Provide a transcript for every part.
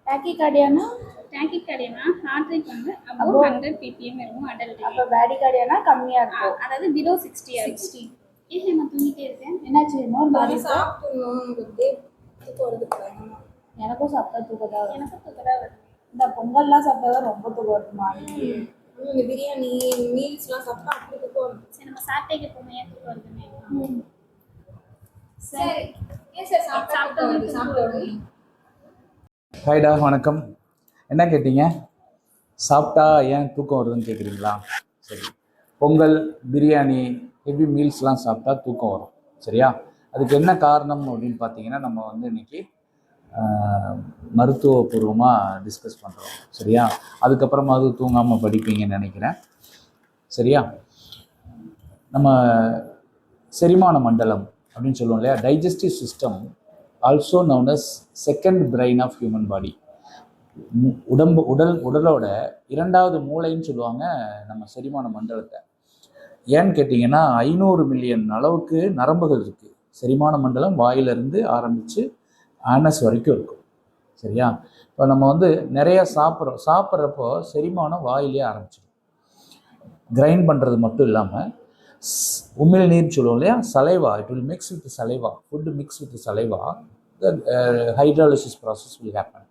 டாக்கிகார்டியானா டாக்கிகார்டியானா heart rate வந்து above 100 ppm இருக்கும் adult. அப்போ பேடிகார்டியானா கம்மியா இருக்கும். அதாவது below 60 60. ஏன் நான் தூங்கிட்டே இருக்கேன்? என்னாச்சு? இன்னொரு மாதிரி எனக்கும் சாப்பிட்டா தூக்கதா வருது. எனக்கு தூக்கதா வருது. இந்த பொங்கல்லாம் சாப்பிட்டா ரொம்ப தூக்கம் வருமா? இந்த பிரியாணி மீல்ஸ்லாம் சாப்பிட்டா அப்படி தூக்கம் வரும். சரி நம்ம சாப்பிட்டே போமே தூக்கம் வருதுன்னு. சரி ஏன் சார் சாப்பிட்டோம். ஹாய்டா, வணக்கம். என்ன கேட்டீங்க? சாப்பிட்டா ஏன் தூக்கம் வருதுன்னு கேட்குறீங்களா? சரி, பொங்கல், பிரியாணி, ஹெவி மீல்ஸ்லாம் சாப்பிட்டா தூக்கம் வரும். சரியா? அதுக்கு என்ன காரணம் அப்படின்னு பார்த்தீங்கன்னா, நம்ம வந்து இன்னைக்கு மருத்துவபூர்வமாக டிஸ்கஸ் பண்ணுறோம். சரியா? அதுக்கப்புறமா அது தூங்காமல் படிப்பீங்கன்னு நினைக்கிறேன். சரியா? நம்ம செரிமான மண்டலம் அப்படின்னு சொல்லுவோம் இல்லையா, digestive system also known as second brain of human body. உடலோட இரண்டாவது மூளைன்னு சொல்லுவாங்க நம்ம செரிமான மண்டலத்தை. ஏன்னு கேட்டிங்கன்னா 500 மில்லியன் அளவுக்கு நரம்புகள் இருக்குது. செரிமான மண்டலம் வாயிலிருந்து ஆரம்பித்து ஆனஸ் வரைக்கும் இருக்கும். சரியா? இப்போ நம்ம வந்து நிறையா சாப்பிட்றப்போ செரிமானம் வாயிலே ஆரம்பிச்சிடும். கிரைண்ட் பண்ணுறது மட்டும் இல்லாமல் உமிழ் நீர் சொல்லுவோம் இல்லையா, saliva, it will mix with saliva, food mix with saliva, hydrolysis process will happen.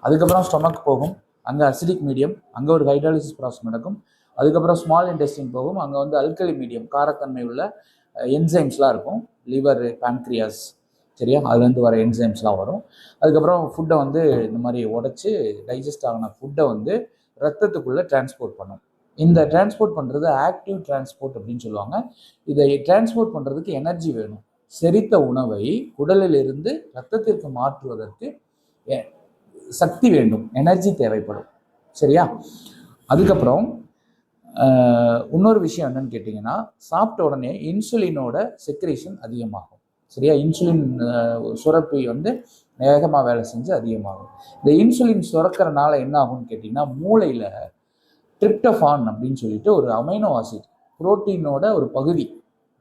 அதுக்கப்புறம் ஸ்டொமக் போகும், அங்கே அசிடிக் மீடியம், அங்கே ஒரு ஹைட்ராலிசிஸ் ப்ராசஸ் நடக்கும். அதுக்கப்புறம் ஸ்மால் இன்டெஸ்டின் போகும், அங்கே வந்து அல்கலி மீடியம், காரத்தன்மை உள்ள என்சைம்ஸ்லாம் இருக்கும், லிவர், பேன்க்ரியாஸ். சரியா? அதுலேருந்து வர என்சைம்ஸ்லாம் வரும். அதுக்கப்புறம் ஃபுட்டை வந்து இந்த மாதிரி உடச்சி டைஜஸ்ட் ஆகின ஃபுட்டை வந்து ரத்தத்துக்குள்ளே டிரான்ஸ்போர்ட் பண்ணும். இந்த டிரான்ஸ்போர்ட் பண்ணுறது ஆக்டிவ் டிரான்ஸ்போர்ட் அப்படின்னு சொல்லுவாங்க. இதை டிரான்ஸ்போர்ட் பண்ணுறதுக்கு எனர்ஜி வேணும். செரித்த உணவை உடலிலிருந்து ரத்தத்திற்கு மாற்றுவதற்கு சக்தி வேண்டும், எனர்ஜி தேவைப்படும். சரியா? அதுக்கப்புறம் இன்னொரு விஷயம் என்னன்னு கேட்டிங்கன்னா, சாப்பிட்ட உடனே இன்சுலினோட செக்ரேஷன் அதிகமாகும். சரியா? இன்சுலின் சுரப்பி வந்து வேகமாக வேலை செஞ்சு அதிகமாகும். இந்த இன்சுலின் சுரக்கிறனால என்ன ஆகும்னு கேட்டிங்கன்னா, மூளையில் ட்ரிப்டோஃபான் அப்படின்னு சொல்லிட்டு ஒரு அமைனோ ஆசிட், புரோட்டீனோட ஒரு பகுதி,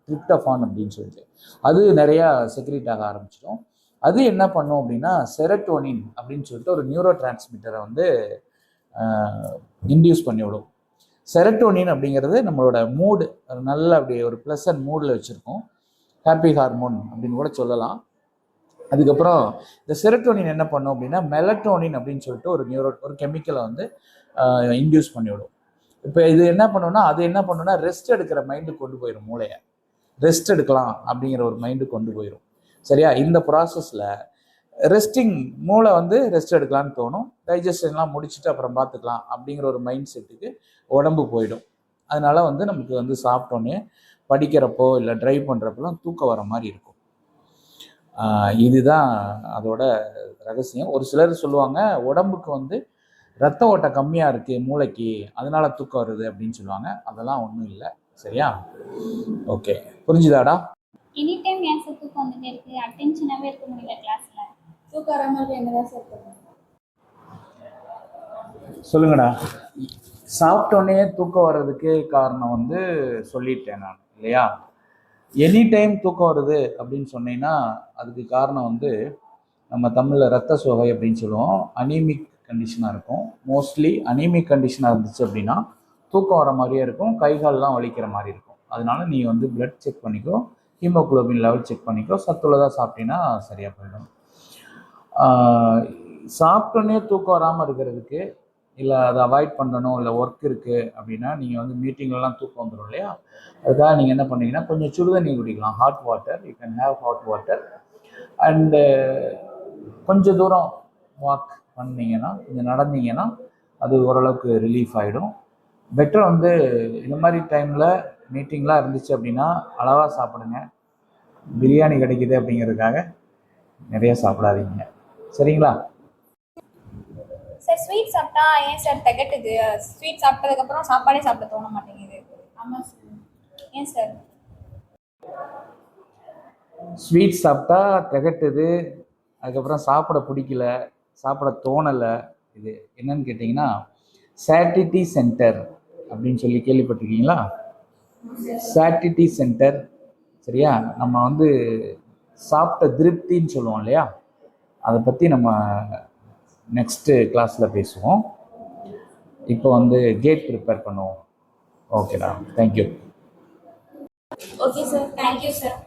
ட்ரிப்டோஃபான் அப்படின்னு சொல்லிட்டு அது நிறையா செக்ரேட் ஆக ஆரம்பிச்சிடும். அது என்ன பண்ணும் அப்படின்னா, செரட்டோனின் அப்படின்னு சொல்லிட்டு ஒரு நியூரோ டிரான்ஸ்மிட்டரை வந்து இன்டியூஸ் பண்ணிவிடும். செரட்டோனின் அப்படிங்கிறது நம்மளோட மூடு நல்ல அப்படி ஒரு ப்ளசன்ட் மூடில் வச்சுருக்கோம், ஹாப்பி ஹார்மோன் அப்படின்னு கூட சொல்லலாம். அதுக்கப்புறம் இந்த செரட்டோனின் என்ன பண்ணும் அப்படின்னா, மெலட்டோனின் அப்படின்னு சொல்லிட்டு ஒரு கெமிக்கலை வந்து இன்டியூஸ் பண்ணிவிடும். இப்போ இது என்ன பண்ணுன்னா, அது என்ன பண்ணுன்னா ரெஸ்ட் எடுக்கிற மைண்டுக்கு கொண்டு போயிடும். மூளையை ரெஸ்ட் எடுக்கலாம் அப்படிங்கிற ஒரு மைண்டுக்கு கொண்டு போயிடும். சரியா? இந்த ப்ராசஸில் மூளை வந்து ரெஸ்ட் எடுக்கலான்னு தோணும், டைஜஷன்லாம் முடிச்சுட்டு அப்புறம் பார்த்துக்கலாம் அப்படிங்கிற ஒரு மைண்ட் செட்டுக்கு உடம்பு போயிடும். அதனால வந்து நமக்கு வந்து சாப்பிட்டோன்னே படிக்கிறப்போ இல்லை ட்ரைவ் பண்ணுறப்பெல்லாம் தூக்கம் வர மாதிரி இருக்கும். இதுதான் அதோட ரகசியம். ஒரு சிலர் சொல்லுவாங்க, உடம்புக்கு வந்து ரத்த ஓட்டம் கம்மியாக இருக்குது மூளைக்கு, அதனால தூக்கம் வருது அப்படின்னு சொல்லுவாங்க. அதெல்லாம் ஒன்றும் இல்லை. சரியா? ஓகே, புரிஞ்சுதாடா? எனி டைம் ஏன் சார் தூக்கம் வந்துட்டே இருக்கு? அட்டென்ஷனாகவே இருக்க முடியல கிளாஸில். தூக்கம் வராமல் என்னதான் சார் பண்ணுங்க? சொல்லுங்கடா. சாப்பிட்டோன்னே தூக்கம் வர்றதுக்கு காரணம் வந்து சொல்லிட்டேன் நான் இல்லையா? எனி டைம் தூக்கம் வருது அப்படின்னு சொன்னீங்கன்னா அதுக்கு காரணம் வந்து நம்ம தமிழில் ரத்த சோகை அப்படின்னு சொல்லுவோம். அனீமிக் கண்டிஷனாக இருக்கும். மோஸ்ட்லி அனீமிக் கண்டிஷனாக இருந்துச்சு அப்படின்னா தூக்கம் வர மாதிரியே இருக்கும், கை கால்லாம் வலிக்கிற மாதிரி இருக்கும். அதனால நீ வந்து பிளட் செக் பண்ணிக்கோ, ஹீமோகுளோபின் லெவல் செக் பண்ணிக்கோ, சத்துள்ளதாக சாப்பிட்டீங்கன்னா சரியாக போயிடும். சாப்பிட்டோன்னே தூக்கம் வராமல் இருக்கிறதுக்கு, இல்லை அதை அவாய்ட் பண்ணணும், இல்லை ஒர்க் இருக்குது அப்படின்னா நீங்கள் வந்து மீட்டிங்லலாம் தூக்கம் வந்துடும் இல்லையா, அதுக்காக நீங்கள் என்ன பண்ணீங்கன்னா கொஞ்சம் சுடுதண்ணி குடிக்கலாம், hot water. You can have hot water and கொஞ்சம் தூரம் வாக் பண்ணிங்கன்னா, கொஞ்சம் நடந்தீங்கன்னா அது ஓரளவுக்கு ரிலீஃப் ஆகிடும். பெட்டர் வந்து இந்த மாதிரி டைமில் மீட்டிங்லாம் இருந்துச்சு அப்படின்னா அளவாக சாப்பிடுங்க. பிரியாணி கிடைக்குது அப்படிங்கிறதுக்காக நிறைய சாப்பிடாதீங்க. சரிங்களா? சார் ஸ்வீட் சாப்பிட்டா ஏன் சார் திகட்டுது? ஸ்வீட் சாப்பிட்டதுக்கப்புறம் சாப்பாடே சாப்பிட தோண மாட்டேங்குது. ஆமாம் சார். ஏன் சார்? ஸ்வீட் சாப்பிட்டா திகட்டுது, அதுக்கப்புறம் சாப்பிட பிடிக்கல, சாப்பிட தோணலை. இது என்னன்னு கேட்டிங்கன்னா சாட்டிட்டி சென்டர் அப்படின்னு சொல்லி கேள்விப்பட்டிருக்கீங்களா? சாட்டிட்டி சென்டர். சரியா? நம்ம வந்து சாப்பிட்ட திருப்தின்னு சொல்லுவோம் இல்லையா, அதை பற்றி நம்ம நெக்ஸ்ட்டு கிளாஸில் பேசுவோம். இப்போ வந்து கேட் ப்ரிப்பேர் பண்ணுவோம். ஓகேடா, thank you. Okay sir, thank you sir.